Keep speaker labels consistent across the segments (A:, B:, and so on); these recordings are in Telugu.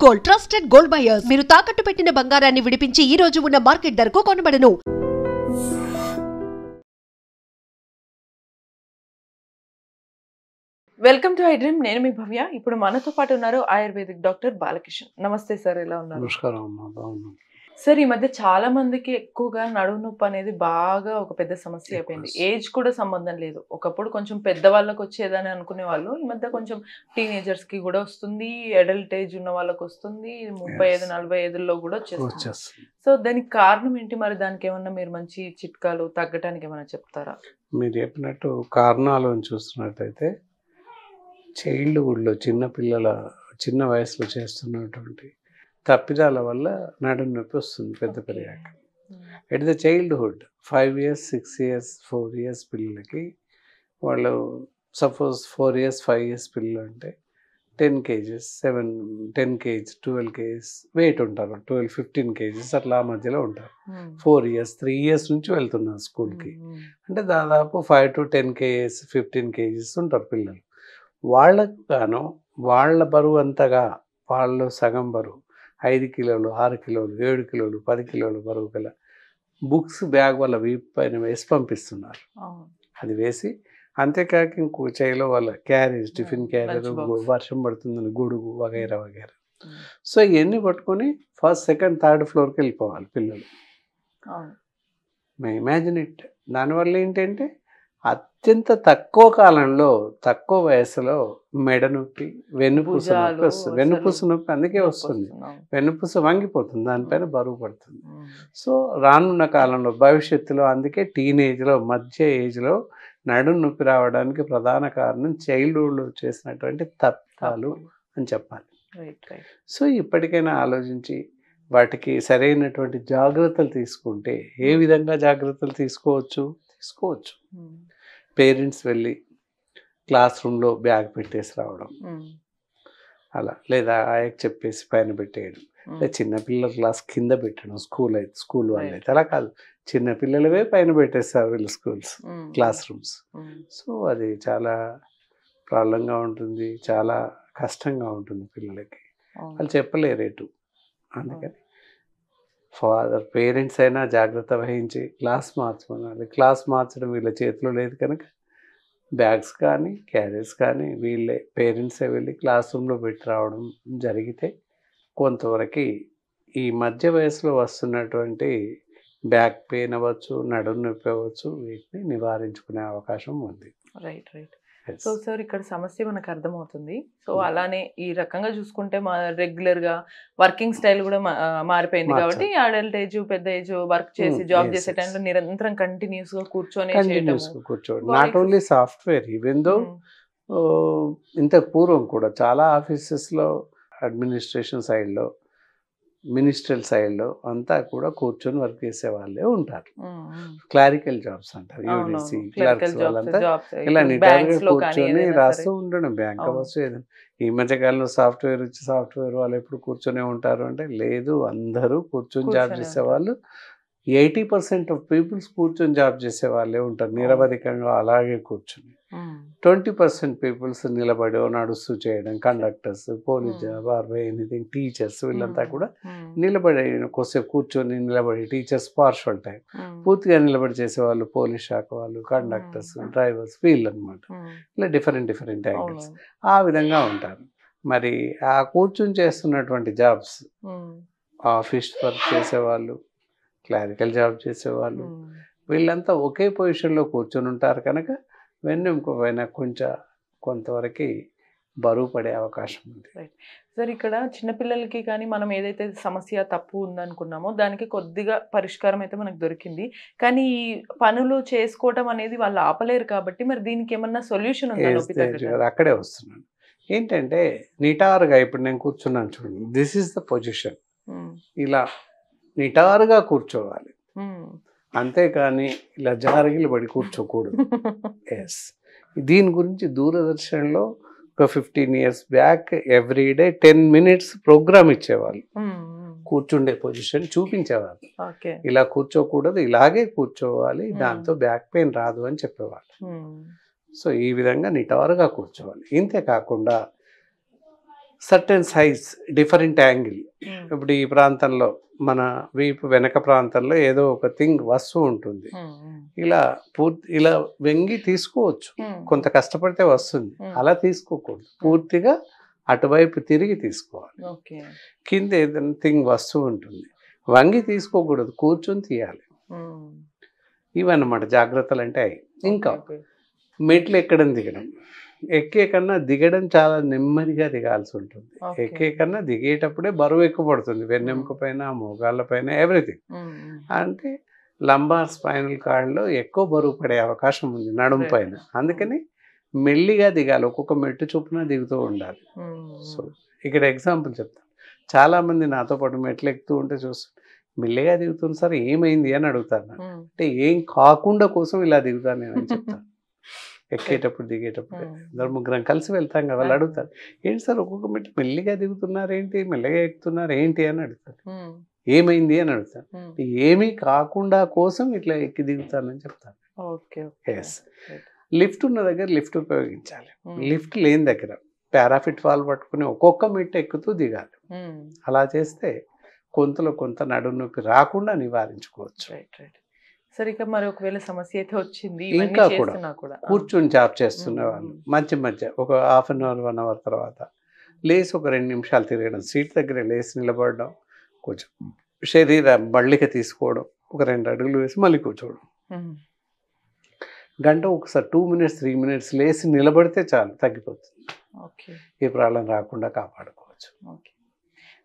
A: Gold, trusted gold buyers. మీరు తాకట్టు పెట్టిన బంగారాన్ని విడిపించి ఈ రోజు ఉన్న మార్కెట్ ధరకు కొనబడను.
B: Welcome to I dream. నేను మీ భవ్య. ఇప్పుడు మనతో పాటు ఉన్నారు ఆయుర్వేదిక్ డాక్టర్ బాలకిషన్. నమస్తే సార్, ఎలా ఉన్నారు?
C: నమస్కారం అమ్మా, బాగున్నాను
B: సార్. ఈ మధ్య చాలా మందికి ఎక్కువగా నడుము నొప్పి అనేది బాగా ఒక పెద్ద సమస్య అయిపోయింది. ఏజ్ కూడా సంబంధం లేదు. ఒకప్పుడు కొంచెం పెద్దవాళ్ళకి వచ్చేదని అనుకునే వాళ్ళు, ఈ మధ్య కొంచెం టీనేజర్స్ కి కూడా వస్తుంది, అడల్ట్ ఏజ్ ఉన్న వాళ్ళకి వస్తుంది, 35-45లో కూడా వచ్చేస్తుంది. సో దానికి కారణం ఏంటి మరి? దానికి ఏమన్నా మీరు మంచి చిట్కాలు తగ్గడానికి ఏమైనా చెప్తారా?
C: మీరు చెప్పినట్టు కారణాలను చూస్తున్నట్టయితే చైల్డ్హుడ్లో చిన్న వయసులో చేస్తున్నటువంటి తప్పిదాల వల్ల నడుము నొప్పి వస్తుంది పెద్ద పెరిగాక. At the childhood 5 years 6 years 4 years పిల్లలకి, వాళ్ళు సపోజ్ 4 years 5 years పిల్లలు అంటే 10 kgs 10 kgs 12 kgs వెయిట్ ఉంటారు. 12-15 kgs అట్లా ఆ మధ్యలో ఉంటారు. 4 years 3 years నుంచి వెళ్తున్నారు స్కూల్కి. అంటే దాదాపు 5 to 10 kgs 15 kgs ఉంటారు పిల్లలు. వాళ్ళకు గాను వాళ్ళ బరువు అంతగా, వాళ్ళు సగం బరువు 5 kilos 6 kilos 7 kilos 10 kilos బరువు గల బుక్స్ బ్యాగ్ వాళ్ళ వీపు పైన వేసి పంపిస్తున్నారు. అది వేసి అంతేకాక ఇంకో చేయిలో వాళ్ళ క్యారేజ్, టిఫిన్ క్యారియర్, వర్షం పడుతుందని గొడుగు వగైరా వగైరా. సో ఇవన్నీ పట్టుకొని ఫస్ట్ సెకండ్ థర్డ్ ఫ్లోర్కి వెళ్ళిపోవాలి పిల్లలు. Imagine it. దానివల్ల ఏంటంటే అత్యంత తక్కువ కాలంలో, తక్కువ వయసులో మెడ నొప్పి, వెన్నుపూస నొప్పి వస్తుంది. వెన్నుపూస నొప్పి అందుకే వస్తుంది, వెన్నుపూస వంగిపోతుంది, దానిపైన బరువు పడుతుంది. సో రానున్న కాలంలో భవిష్యత్తులో అందుకే టీనేజ్లో, మధ్య ఏజ్లో నడుము నొప్పి రావడానికి ప్రధాన కారణం చైల్డ్హుడ్లో చేసినటువంటి తప్పిదాలు అని చెప్పాలి. సో ఇప్పటికైనా ఆలోచించి వాటికి సరైనటువంటి జాగ్రత్తలు తీసుకుంటే, ఏ విధంగా జాగ్రత్తలు తీసుకోవచ్చు? పేరెంట్స్ వెళ్ళి క్లాస్ రూమ్లో బ్యాగ్ పెట్టేసి రావడం, అలా, లేదా ఆయనకు చెప్పేసి పైన పెట్టేయడం, లేదా చిన్నపిల్లల క్లాస్ కింద పెట్టడం. స్కూల్ వాళ్ళు అయితే అలా కాదు, చిన్నపిల్లలవే పైన పెట్టేస్తారు వీళ్ళు క్లాస్ రూమ్స్. సో అది చాలా ప్రాబ్లంగా ఉంటుంది, చాలా కష్టంగా ఉంటుంది పిల్లలకి. వాళ్ళు చెప్పలేరేటు. అందుకని పేరెంట్స్ అయినా జాగ్రత్త వహించి క్లాస్ మార్చమనాలి. క్లాస్ మార్చడం వీళ్ళ చేతిలో లేదు కనుక బ్యాగ్స్ కానీ క్యారేజ్ కానీ వీళ్ళే పేరెంట్సే వెళ్ళి క్లాస్ రూమ్లో పెట్టి రావడం జరిగితే కొంతవరకు ఈ మధ్య వయసులో వస్తున్నటువంటి బ్యాక్ పెయిన్ అవ్వచ్చు, నడుము నొప్పి అవ్వచ్చు, వీటిని నివారించుకునే అవకాశం ఉంది.
B: రైట్. సో సార్, ఇక్కడ సమస్య మనకు అర్థమవుతుంది. సో అలానే ఈ రకంగా చూసుకుంటే మా రెగ్యులర్గా వర్కింగ్ స్టైల్ కూడా మారిపోయింది కాబట్టి అడల్ట్ ఏజ్, పెద్ద ఏజ్ వర్క్ చేసి జాబ్ చేసే టైంలో నిరంతరం కంటిన్యూస్గా కూర్చొని
C: not only software, even though ఇంత పూర్వం కూడా చాలా ఆఫీసెస్లో అడ్మినిస్ట్రేషన్ సైడ్లో, మినిస్ట్రియల్ సైడ్లో అంతా కూడా కూర్చొని వర్క్ చేసే వాళ్ళే ఉంటారు. క్లారికల్ జాబ్స్ అంటారు, యూడిసి క్లర్క్స్ వాళ్ళంతా ఇలా నిటారుగా కూర్చొని రాస్తూ ఉండడం. బ్యాంక్ అవ్వచ్చు ఏదైనా. ఈ మధ్యకాలంలో సాఫ్ట్వేర్ వాళ్ళు ఎప్పుడు కూర్చొనే ఉంటారు అంటే లేదు, అందరూ కూర్చొని జాబ్ చేసేవాళ్ళు. 80% ఆఫ్ పీపుల్స్ కూర్చొని జాబ్ చేసే వాళ్ళే ఉంటారు నిరవధికంగా అలాగే కూర్చొని. 20% పీపుల్స్ నిలబడి నడుస్తూ చేయడం, conductors, police job or anything, teachers, వీళ్ళంతా కూడా నిలబడి కొద్దిసేపు కూర్చొని నిలబడి, టీచర్స్ పార్షల్ టైం, పూర్తిగా నిలబడి చేసేవాళ్ళు పోలీస్ శాఖ వాళ్ళు, కండక్టర్స్, డ్రైవర్స్, వీళ్ళు అనమాట. ఇలా డిఫరెంట్ యాంగిల్స్ ఆ విధంగా ఉంటారు. మరి ఆ కూర్చొని చేస్తున్నటువంటి జాబ్స్, ఆఫీస్ వర్క్ చేసేవాళ్ళు, క్లారికల్ జాబ్ చేసేవాళ్ళు, వీళ్ళంతా ఒకే పొజిషన్లో కూర్చొని ఉంటారు కనుక వెన్నెముకపైన కొంతవరకు బరువు పడే అవకాశం ఉంది.
B: సార్, ఇక్కడ చిన్నపిల్లలకి కానీ మనం ఏదైతే సమస్య తప్పు ఉందనుకున్నామో దానికి కొద్దిగా పరిష్కారం అయితే మనకు దొరికింది. కానీ ఈ పనులు చేసుకోవటం అనేది వాళ్ళు ఆపలేరు కాబట్టి మరి దీనికి ఏమన్నా సొల్యూషన్ ఉందా?
C: అక్కడే వస్తున్నాను. ఏంటంటే నిటారుగా ఇప్పుడు నేను కూర్చున్నాను చూడండి, దిస్ ఈస్ ద పొజిషన్. ఇలా నిటారుగా కూర్చోవాలి, అంతేకాని ఇలా జారగిలు పడి కూర్చోకూడదు. ఎస్, దీని గురించి దూరదర్శన్లో ఒక 15 years back everyday 10 minutes programme ఇచ్చేవాళ్ళు. కూర్చుండే పొజిషన్ చూపించేవాళ్ళు. ఇలా కూర్చోకూడదు, ఇలాగే కూర్చోవాలి, దాంతో బ్యాక్ పెయిన్ రాదు అని చెప్పేవాళ్ళు. సో ఈ విధంగా నిటారుగా కూర్చోవాలి. ఇంతే కాకుండా సర్టెన్ సైజ్, డిఫరెంట్ యాంగిల్. ఇప్పుడు ఈ ప్రాంతంలో మన వీపు వెనక ప్రాంతంలో ఏదో ఒక థింగ్ వస్తువు ఉంటుంది. ఇలా ఇలా వెంగి తీసుకోవచ్చు, కొంత కష్టపడితే వస్తుంది. అలా తీసుకోకూడదు, పూర్తిగా అటువైపు తిరిగి తీసుకోవాలి. కింద ఏదైనా థింగ్ వస్తువు ఉంటుంది, వంగి తీసుకోకూడదు, కూర్చొని తీయాలి. ఇవన్నమాట జాగ్రత్తలు అంటే అవి. ఇంకా మెట్లు ఎక్కడం దిగడం, ఎక్కే కన్నా దిగడం చాలా నెమ్మదిగా దిగాల్సి ఉంటుంది. ఎక్కే కన్నా దిగేటప్పుడే బరువు ఎక్కువ పడుతుంది, వెన్నెముక పైన, మోకాళ్ళ పైన, ఎవ్రీథింగ్. అంటే లంబార్ స్పైనల్ కార్డ్లో ఎక్కువ బరువు పడే అవకాశం ఉంది నడుము పైన. అందుకని మెల్లిగా దిగాలి, ఒక్కొక్క మెట్టు చొప్పున దిగుతూ ఉండాలి. సో ఇక్కడ ఎగ్జాంపుల్ చెప్తాను. చాలామంది నాతో పాటు మెట్లు ఎక్కుతూ ఉంటే చూస్తాను, మెల్లిగా దిగుతుంది సార్, ఏమైంది అని అడుగుతాను. అంటే ఏం కాకుండా కోసం ఇలా దిగుతాను నేను అని చెప్తాను. ఎక్కేటప్పుడు దిగేటప్పుడు ఇద్దరు ముగ్గురం కలిసి వెళ్తాం కదా, వాళ్ళు అడుగుతారు, ఏంటి సార్ ఒక్కొక్క మెట్టు మెల్లిగా దిగుతున్నారు ఏంటి, మెల్లిగా ఎక్కుతున్నారు ఏంటి అని అడుగుతారు. ఏమైంది అని అడుగుతాను. ఏమీ కాకుండా కోసం ఇట్లా ఎక్కి దిగుతానని చెప్తాను. ఎస్, లిఫ్ట్ ఉన్న దగ్గర లిఫ్ట్ ఉపయోగించాలి. లిఫ్ట్ లేని దగ్గర పారాఫిట్ వాల్ పట్టుకుని ఒక్కొక్క మెట్టు ఎక్కుతూ దిగాలి. అలా చేస్తే కొంత నడుము నొప్పి రాకుండా నివారించుకోవచ్చు.
B: సరే, ఇక మరి ఒకవేళ సమస్య అయితే వచ్చింది,
C: ఇంకా కూడా కూర్చొని జాబ్ చేస్తున్న వాళ్ళు మధ్య ఒక హాఫ్ అన్ అవర్ 1 అవర్ తర్వాత లేసి ఒక 2 నిమిషాలు తిరగడం, సీట్ దగ్గర లేసి నిలబడడం, కొంచెం శరీర బళ్ళిక తీసుకోవడం, ఒక 2 అడుగులు వేసి మళ్ళీ కూర్చోవడం. గంట ఒకసారి 2 మినిట్స్ 3 మినిట్స్ లేసి నిలబడితే చాలు, తగ్గిపోతుంది. ఈ ప్రాబ్లం రాకుండా కాపాడుకోవచ్చు.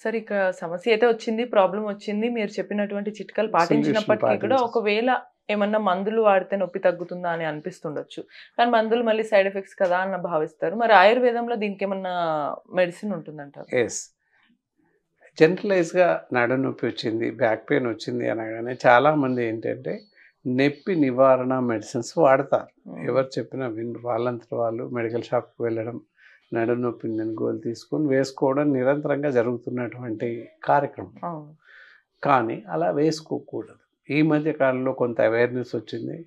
B: సరే, ఇక్కడ సమస్య అయితే వచ్చింది, ప్రాబ్లం వచ్చింది, మీరు చెప్పినటువంటి చిట్కాలు పాటించినప్పటికీ కూడా ఒకవేళ ఏమన్నా మందులు వాడితే నొప్పి తగ్గుతుందా అని అనిపిస్తుండొచ్చు. కానీ మందులు మళ్ళీ సైడ్ ఎఫెక్ట్స్ కదా అని భావిస్తారు. మరి ఆయుర్వేదంలో దీనికి ఏమన్నా మెడిసిన్ ఉంటుందంటారు?
C: ఎస్, జనరలైజ్గా నడుము నొప్పి వచ్చింది, బ్యాక్ పెయిన్ వచ్చింది అనగానే చాలామంది ఏంటంటే నొప్పి నివారణ మెడిసిన్స్ వాడతారు. ఎవరు చెప్పినా విన్ వాళ్ళంతా వాళ్ళు మెడికల్ షాప్కి వెళ్ళడం, నడుము నొప్పి గోలు తీసుకొని వేసుకోవడం నిరంతరంగా జరుగుతున్నటువంటి కార్యక్రమం. కానీ అలా వేసుకోకూడదు. ఈ మధ్య కాలంలో కొంత అవేర్నెస్ వచ్చింది,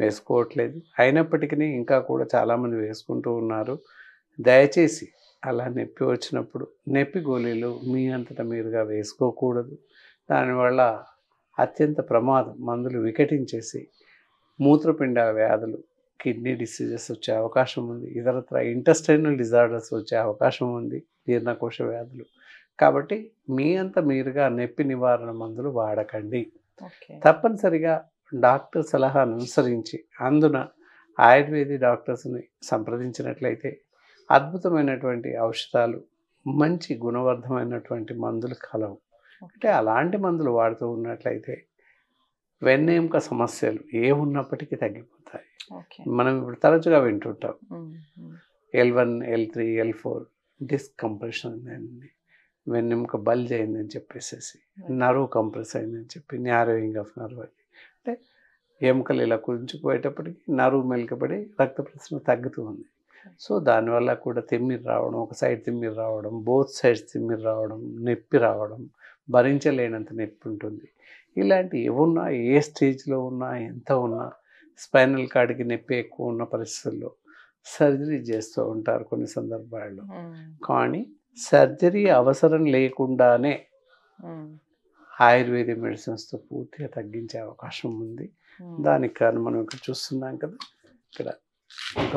C: వేసుకోవట్లేదు. అయినప్పటికీ ఇంకా కూడా చాలామంది వేసుకుంటూ ఉన్నారు. దయచేసి అలా నొప్పి వచ్చినప్పుడు నొప్పి గోళీలు మీ అంతటా మీరుగా వేసుకోకూడదు. దానివల్ల అత్యంత ప్రమాదం, మందులు వికటించేసి మూత్రపిండ వ్యాధులు, కిడ్నీ డిసీజెస్ వచ్చే అవకాశం ఉంది, ఇతరత్ర ఇంటెస్టైనల్ డిజార్డర్స్ వచ్చే అవకాశం ఉంది, జీర్ణకోశ వ్యాధులు. కాబట్టి మీ అంత మీరుగా నొప్పి నివారణ మందులు వాడకండి. తప్పనిసరిగా డాక్టర్ సలహాను అనుసరించి అందున ఆయుర్వేద డాక్టర్స్ని సంప్రదించినట్లయితే అద్భుతమైనటువంటి ఔషధాలు, మంచి గుణవర్ధమైనటువంటి మందులు కలవు. అంటే అలాంటి మందులు వాడుతూ ఉన్నట్లయితే వెన్నెముక సమస్యలు ఏ ఉన్నప్పటికీ తగ్గిపోతాయి. మనం ఇప్పుడు తరచుగా వింటుంటాం L1, L3, L4 disc compression అయింది, వెన్నెముక బల్జ్ అయిందని చెప్పేసి, నర్వ్ కంప్రెస్ అయిందని చెప్పి, న్యారోయింగ్ ఆఫ్ నర్వ్ అది. అంటే ఎముకలు ఇలా కుదించుకుపోయేటప్పటికి నర్వ్ మెలికపడి రక్త ప్రసరణ తగ్గుతూ ఉంది. సో దానివల్ల కూడా తిమ్మిరి రావడం, ఒక సైడ్ తిమ్మిరి రావడం, బోత్ సైడ్స్ తిమ్మిరి రావడం, నొప్పి రావడం, భరించలేనంత నొప్పి ఉంటుంది. ఇలాంటి ఏమున్నా, ఏ స్టేజ్లో ఉన్నా, ఎంత ఉన్నా, స్పైనల్ కార్డ్కి నొప్పి ఎక్కువ ఉన్న పరిస్థితుల్లో సర్జరీ చేస్తూ ఉంటారు కొన్ని సందర్భాల్లో. కానీ సర్జరీ అవసరం లేకుండానే ఆయుర్వేద మెడిసిన్స్తో పూర్తిగా తగ్గించే అవకాశం ఉంది. దానికి కారణం మనం ఇక్కడ చూస్తున్నాం కదా, ఇక్కడ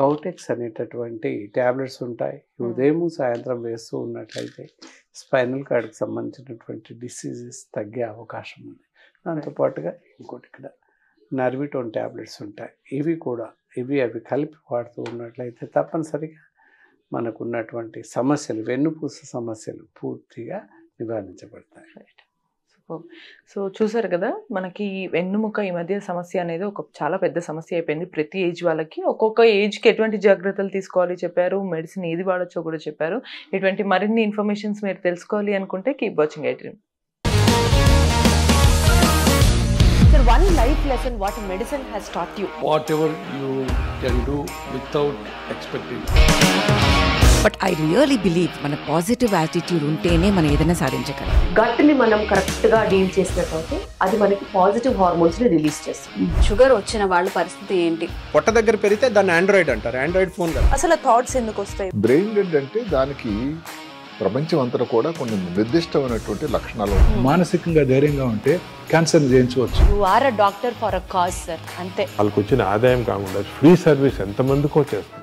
C: గౌటెక్స్ అనేటటువంటి ట్యాబ్లెట్స్ ఉంటాయి. ఉదయం సాయంత్రం వేస్తూ ఉన్నట్లయితే స్పైనల్ కార్డ్కి సంబంధించినటువంటి డిసీజెస్ తగ్గే అవకాశం ఉంది. దాంతోపాటుగా ఇంకోటి ఇక్కడ నర్విటోన్ ట్యాబ్లెట్స్ ఉంటాయి. అవి కలిపి వాడుతూ ఉన్నట్లయితే తప్పనిసరిగా మనకున్నటువంటి సమస్యలు, వెన్నుపూస సమస్యలు పూర్తిగా నివారించబడతాయి.
B: సో చూసారు కదా, మనకి వెన్నుముక ఈ మధ్య సమస్య అనేది ఒక చాలా పెద్ద సమస్య అయిపోయింది. ప్రతి ఏజ్ వాళ్ళకి ఒక్కొక్క ఏజ్కి ఎటువంటి జాగ్రత్తలు తీసుకోవాలి చెప్పారు, మెడిసిన్ ఏది వాడచ్చో కూడా చెప్పారు. ఇటువంటి మరిన్ని ఇన్ఫర్మేషన్స్ మీరు తెలుసుకోవాలి అనుకుంటే keep watching iDream.
A: Sir, one life lesson what medicine has taught you.
D: Whatever you can do without expecting.
E: But I really believe మన పాజిటివ్ యాటిట్యూడ్ ఉంటేనే మనం ఏదైనా సాధించగలం.
F: గట్ని మనం కరెక్ట్గా డీల్ చేసినట్లయితే అది మనకి పాజిటివ్ హార్మోన్స్ని రిలీజ్ చేస్తుంది.
G: షుగర్ వచ్చిన వాళ్ళ పరిస్థితి ఏంటి?
H: పొట్ట దగ్గర పెరిగితే దాన్ని ఆండ్రాయిడ్ అంటారు, ఆండ్రాయిడ్ ఫోన్ కదా.
B: అసలు థాట్స్ ఎందుకు వస్తాయి?
I: బ్రెయిన్ డెడ్ అంటే దానికి
H: ప్రపంచం అంతా కూడా కొన్ని నిర్దిష్టమైనటువంటి లక్షణాలు ఉంటాయి.
I: మానసికంగా ధైర్యంగా ఉంటే క్యాన్సర్ జయించవచ్చు.
J: You are a doctor for a cause sir, అంతే.
K: వాళ్ళకి వచ్చిన ఆదాయం కాకుండా ఫ్రీ సర్వీస్ ఎంతమందికో చేస్తుంది.